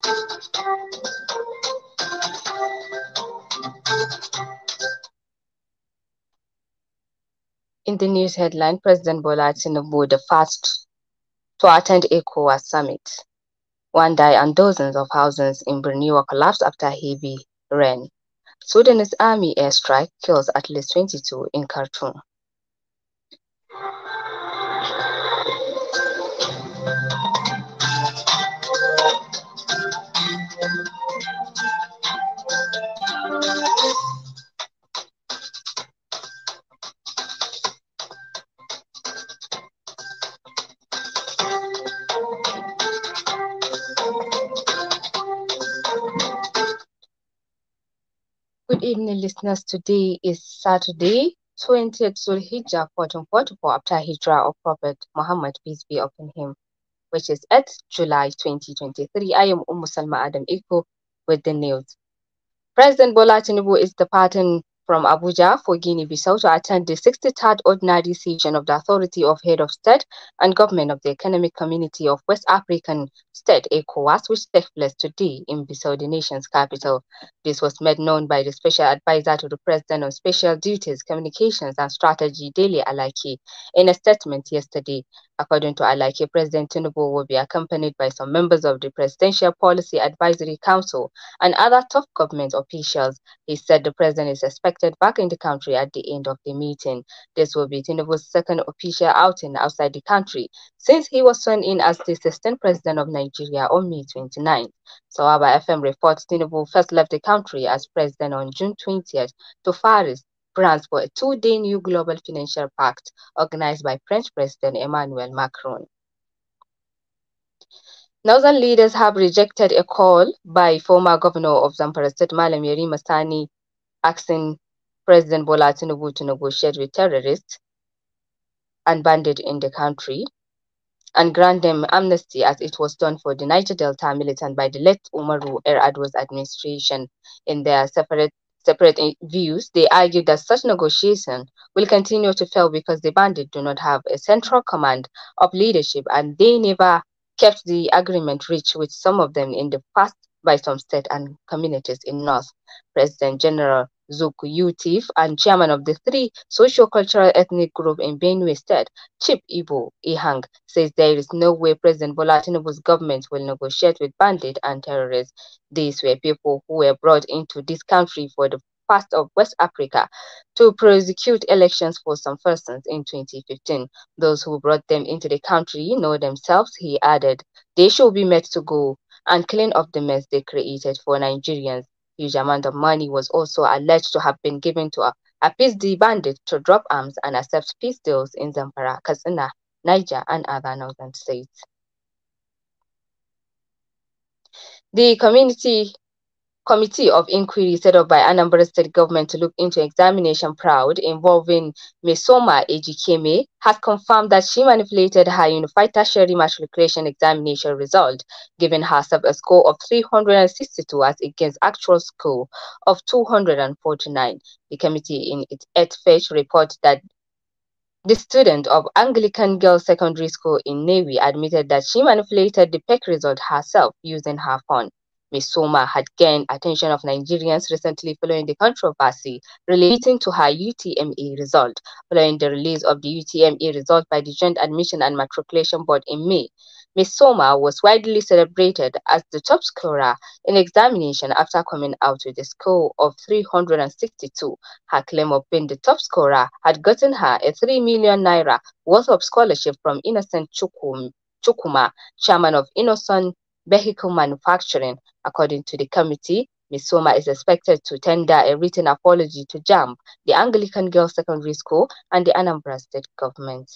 In the news headline, President Bola Tinubu, the first to attend ECOWAS summit. One died and dozens of houses in Borneo collapsed after heavy rain. Sudanese army airstrike kills at least 22 in Khartoum. Good evening, listeners. Today is Saturday, 20th Zulhijjah 1444 after Hijrah of Prophet Muhammad, peace be upon him, which is 8th July 2023. I am Ummusalma Adam Iko with the news. President Bola Tinubu is departing from Abuja for Guinea-Bissau to attend the 63rd Ordinary Session of the Authority of Head of State and Government of the Economic Community of West African State, ECOWAS, which takes place today in Bissau, the nation's capital. This was made known by the Special Advisor to the President on Special Duties, Communications and Strategy, Dele Alaki, in a statement yesterday. According to Alaki, President Tinubu will be accompanied by some members of the Presidential Policy Advisory Council and other top government officials. He said the president is expected back in the country at the end of the meeting. This will be Tinubu's second official outing outside the country since he was sworn in as the 16th president of Nigeria on May 29. Sawaba FM reports Tinubu first left the country as president on June 20th to Paris, France for a two-day new global financial pact organized by French President Emmanuel Macron. Northern leaders have rejected a call by former governor of Zamfara State, Malam Yerima Sani, asking President Bola Tinubu to negotiate with terrorists and bandits in the country and grant them amnesty as it was done for the Niger Delta militant by the late Umaru Yar'Adua's administration. In their separate views, they argued that such negotiation will continue to fail because the bandits do not have a central command of leadership and they never kept the agreement reached with some of them in the past by some states and communities in North. President General Zuku Yutif and chairman of the three socio-cultural ethnic group in Benue State, Chief Ibo Ihang, says there is no way President Bola Tinubu's government will negotiate with bandits and terrorists. These were people who were brought into this country for the past of West Africa to prosecute elections for some persons in 2015. Those who brought them into the country know themselves, he added. They should be made to go and clean up the mess they created for Nigerians. Huge amount of money was also alleged to have been given to appease the bandits to drop arms and accept peace deals in Zamfara, Katsina, Niger, and other northern states. The Committee of Inquiry set up by Anambra State government to look into examination fraud involving Ummusalma Ejikeme has confirmed that she manipulated her Unified Tertiary Matriculation Examination result, giving herself a score of 362 as against actual score of 249. The committee in its 8th phase report that the student of Anglican Girls Secondary School in Newi admitted that she manipulated the PEC result herself using her phone. Ummusalma had gained attention of Nigerians recently following the controversy relating to her UTME result. Following the release of the UTME result by the Joint Admission and Matriculation Board in May, Ummusalma was widely celebrated as the top scorer in examination after coming out with a score of 362. Her claim of being the top scorer had gotten her a 3 million naira worth of scholarship from Innocent Chukuma, chairman of Innocent Vehicle Manufacturing. According to the committee, Ummusalma is expected to tender a written apology to JAMB, the Anglican Girls Secondary School, and the Anambra State government.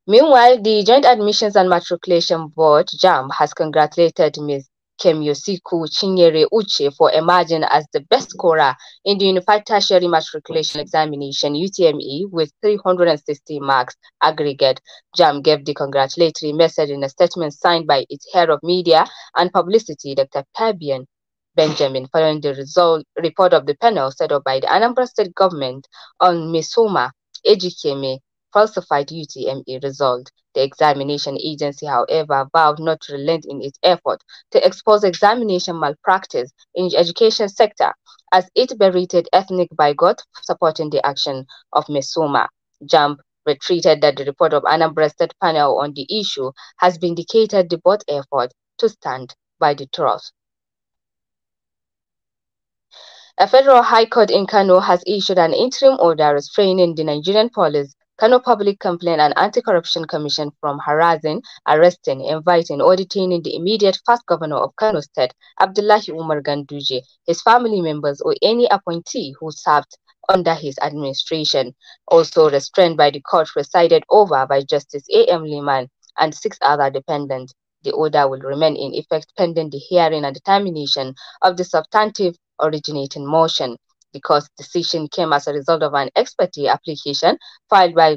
Meanwhile, the Joint Admissions and Matriculation Board, JAMB, has congratulated Ms. Kemyosiku Chinyere Uche for emerging as the best scorer in the Unified Tertiary Matriculation Examination (UTME) with 360 marks aggregate. JAMB gave the congratulatory message in a statement signed by its head of media and publicity, Dr. Fabian Benjamin, following the report of the panel set up by the Anambra State government on Ummusalma Ejikeme falsified UTME result. The examination agency, however, vowed not to relent in its effort to expose examination malpractice in the education sector, as it berated ethnic bigot supporting the action of Mesoma. JAMB retreated that the report of Anambra State panel on the issue has vindicated the board effort to stand by the truth. A federal high court in Kano has issued an interim order restraining the Nigerian police, Kano Public Complaint and Anti-Corruption Commission from harassing, arresting, inviting or detaining the immediate first governor of Kano State, Abdullahi Umar Ganduje, his family members or any appointee who served under his administration. Also restrained by the court presided over by Justice A.M. Liman and 6 other dependents. The order will remain in effect pending the hearing and determination of the substantive originating motion. The court's decision came as a result of an ex parte application filed by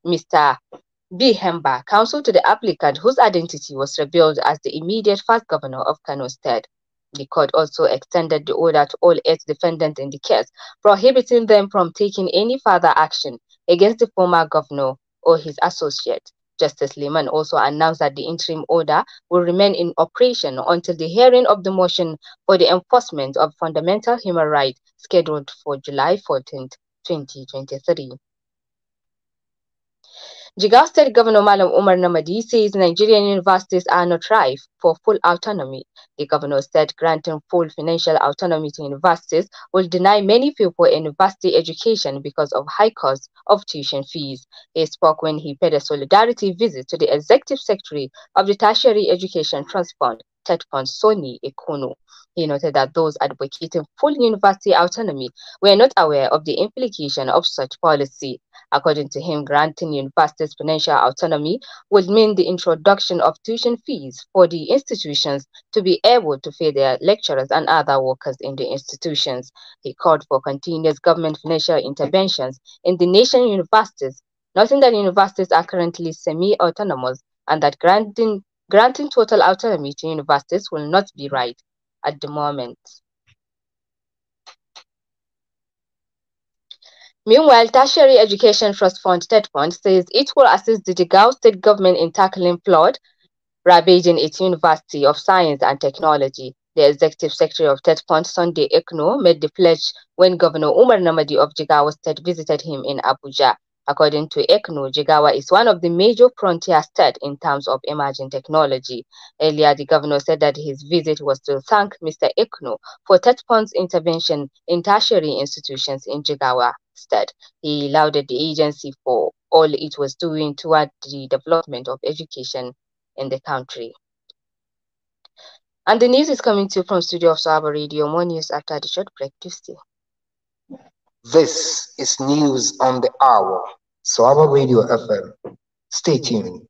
Mr. B. Hemba, counsel to the applicant, whose identity was revealed as the immediate first governor of Kano State. The court also extended the order to all 8 defendants in the case, prohibiting them from taking any further action against the former governor or his associate. Justice Liman also announced that the interim order will remain in operation until the hearing of the motion for the enforcement of fundamental human rights scheduled for July 14, 2023. Jigawa State Governor Malam Umar Namadi says Nigerian universities are not ripe for full autonomy. The governor said granting full financial autonomy to universities will deny many people a university education because of high costs of tuition fees. He spoke when he paid a solidarity visit to the executive secretary of the Tertiary Education Trust Fund, TED Fund, Soni Ekono. He noted that those advocating full university autonomy were not aware of the implication of such policy. According to him, granting universities financial autonomy would mean the introduction of tuition fees for the institutions to be able to pay their lecturers and other workers in the institutions. He called for continuous government financial interventions in the nation's universities, noting that universities are currently semi-autonomous and that granting total autonomy to universities will not be right at the moment. Meanwhile, Tertiary Education Trust Fund, TED Fund, says it will assist the Jigawa State government in tackling flood ravaging its University of Science and Technology. The Executive Secretary of TED Fund, Sunday Ekno, made the pledge when Governor Umar Namadi of Jigawa State visited him in Abuja. According to Ekno, Jigawa is one of the major frontier states in terms of emerging technology. Earlier, the governor said that his visit was to thank Mr. Ekno for TED Fund's intervention in tertiary institutions in Jigawa State. He lauded the agency for all it was doing toward the development of education in the country. And the news is coming to you from studio of Sawaba Radio. More news after the short break. Tuesday. This is news on the hour. Sawaba Radio FM. Stay tuned.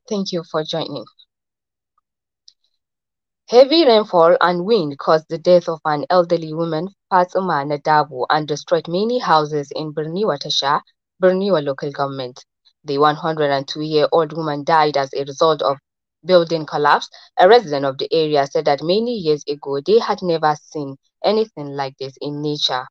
Thank you for joining. Heavy rainfall and wind caused the death of an elderly woman, Fatima Nadabu, and destroyed many houses in Birniwa Tasha, Birniwa local government. The 102-year-old woman died as a result of building collapse. A resident of the area said that many years ago they had never seen anything like this in nature.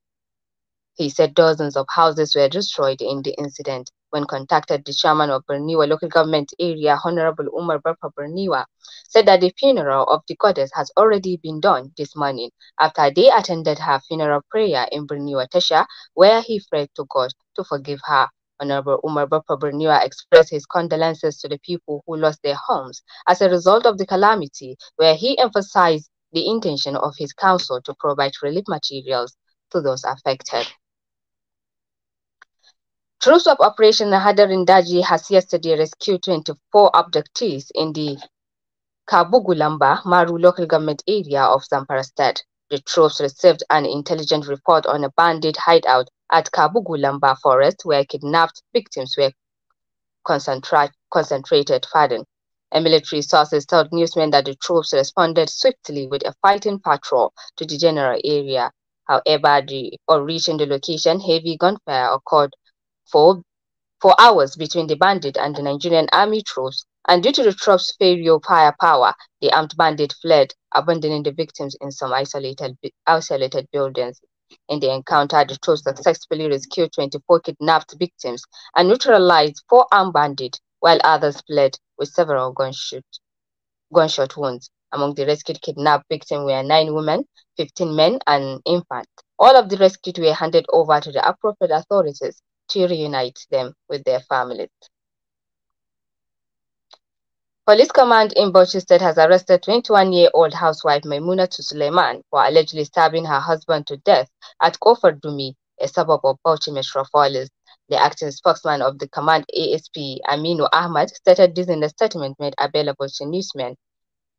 He said dozens of houses were destroyed in the incident. When contacted, the chairman of Birniwa local government area, Honorable Umar Barpa Birniwa, said that the funeral of the goddess has already been done this morning after they attended her funeral prayer in Birniwa Tasha, where he prayed to God to forgive her. Honorable Umar Barpa Birniwa expressed his condolences to the people who lost their homes as a result of the calamity, where he emphasized the intention of his council to provide relief materials to those affected. Troops of Operation Hadarin Daji has yesterday rescued 24 abductees in the Kabugulamba, Maru local government area of Zamfara State. The troops received an intelligent report on a bandit hideout at Kabugulamba forest where kidnapped victims were concentrated. A military sources told newsmen that the troops responded swiftly with a fighting patrol to the general area. However, on reaching the location, heavy gunfire occurred for for hours between the bandit and the Nigerian army troops, and due to the troops' firepower, the armed bandit fled, abandoning the victims in some isolated buildings. In the encounter, the troops successfully rescued 24 kidnapped victims and neutralized 4 armed bandits, while others fled with several gunshot wounds. Among the rescued kidnapped victims were 9 women, 15 men, and an infant. All of the rescued were handed over to the appropriate authorities to reunite them with their families. Police command in Bauchi State has arrested 21-year-old housewife Maimunatu Suleiman for allegedly stabbing her husband to death at Kofar Dumi, a suburb of Bauchi Metropolis. The acting spokesman of the command, ASP Aminu Ahmad, stated this in a statement made available to newsmen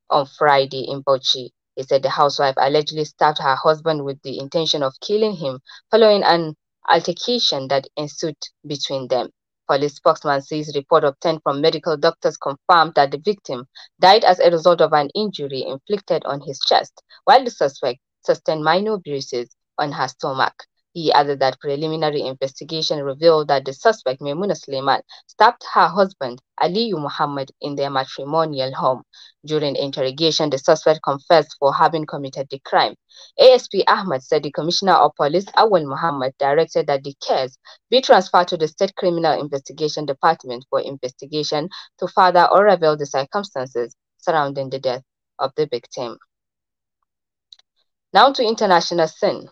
on Friday in Bauchi. He said the housewife allegedly stabbed her husband with the intention of killing him following an altercation that ensued between them. Police spokesman says report obtained from medical doctors confirmed that the victim died as a result of an injury inflicted on his chest, while the suspect sustained minor bruises on her stomach. He added that preliminary investigation revealed that the suspect, Maimuna Suleiman, stabbed her husband, Aliyu Muhammad, in their matrimonial home. During interrogation, the suspect confessed for having committed the crime. ASP Ahmad said the Commissioner of Police, Awal Muhammad, directed that the case be transferred to the State Criminal Investigation Department for investigation to further unravel the circumstances surrounding the death of the victim. Now to international scene.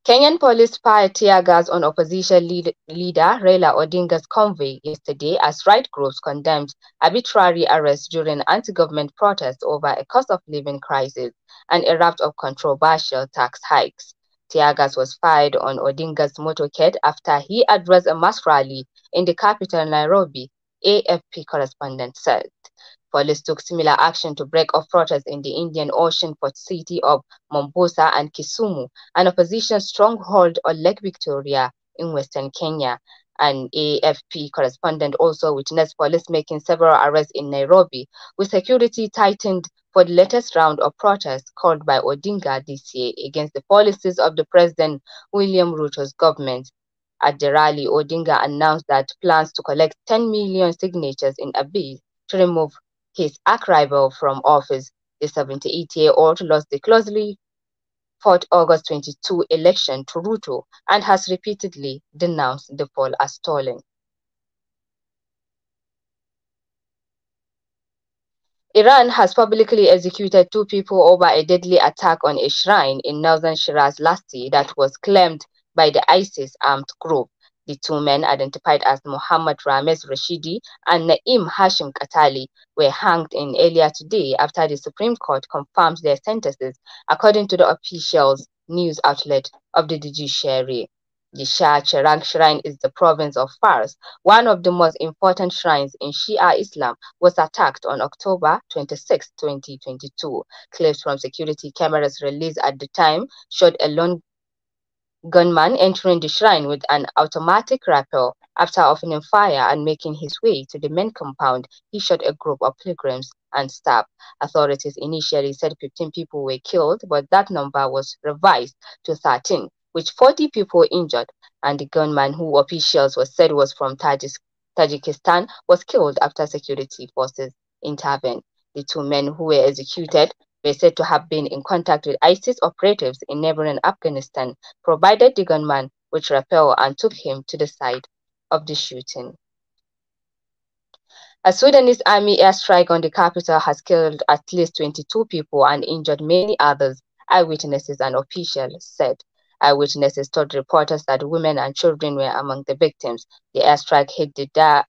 Kenyan police fired tear gas on opposition leader Raila Odinga's convoy yesterday as right groups condemned arbitrary arrests during anti-government protests over a cost of living crisis and a raft of controversial tax hikes. Tear gas was fired on Odinga's motorcade after he addressed a mass rally in the capital Nairobi, AFP correspondent said. Police took similar action to break off protests in the Indian Ocean port city of Mombasa and Kisumu, an opposition stronghold on Lake Victoria in western Kenya. An AFP correspondent also witnessed police making several arrests in Nairobi, with security tightened for the latest round of protests called by Odinga this year against the policies of the President William Ruto's government. At the rally, Odinga announced that plans to collect 10 million signatures in a bid to remove his arch-rival from office. The 78-year-old lost the closely fought August 22 election to Ruto and has repeatedly denounced the poll as stolen. Iran has publicly executed 2 people over a deadly attack on a shrine in northern Shiraz last year that was claimed by the ISIS armed group. The 2 men, identified as Muhammad Rames Rashidi and Naim Hashim Qatali, were hanged in earlier today after the Supreme Court confirmed their sentences, according to the official news outlet of the judiciary. The Shah Cheragh Shrine is the province of Fars. One of the most important shrines in Shia Islam was attacked on October 26, 2022. Clips from security cameras released at the time showed a lone gunman entering the shrine with an automatic rifle. After opening fire and making his way to the main compound, he shot a group of pilgrims and stabbed. Authorities initially said 15 people were killed, but that number was revised to 13, with 40 people injured, and the gunman, who officials said was from Tajikistan, was killed after security forces intervened. The 2 men who were executed were said to have been in contact with ISIS operatives in neighboring Afghanistan, provided the gunman with rappel and took him to the site of the shooting. A Sudanese army airstrike on the capital has killed at least 22 people and injured many others, eyewitnesses and officials said. Eyewitnesses told reporters that women and children were among the victims. The airstrike hit the Dar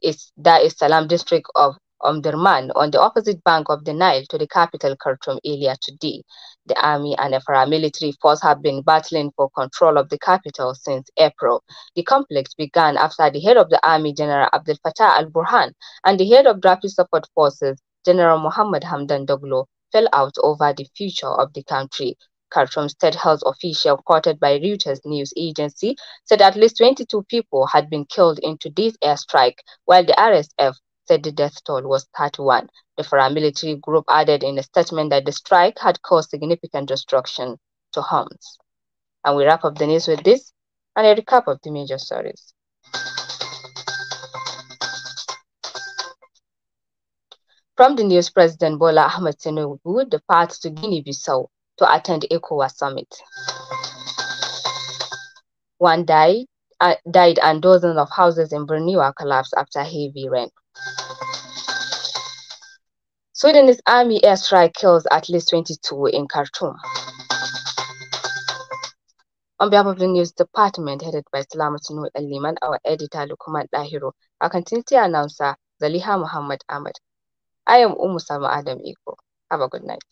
es Salaam district of Omdurman on the opposite bank of the Nile to the capital Khartoum earlier today. The army and a paramilitary force have been battling for control of the capital since April. The conflict began after the head of the army, General Abdel Fattah al-Burhan, and the head of rapid support forces, General Mohammed Hamdan Daglo, fell out over the future of the country. Khartoum state health official, quoted by Reuters news agency, said at least 22 people had been killed in today's airstrike, while the RSF said the death toll was 31. The paramilitary group added in a statement that the strike had caused significant destruction to homes. And we wrap up the news with this and a recap of the major stories. From the news, President Bola Ahmed Tinubu departs to Guinea-Bissau to attend ECOWAS summit. One died and dozens of houses in Borneo collapsed after heavy rain. Sudanese army airstrike kills at least 22 in Khartoum. On behalf of the news department headed by Salamatunu Aliman, our editor Lukuman Dahiro, our continuity announcer Zaliha Muhammad Ahmed. I am Ummusalma Adam Iko. Have a good night.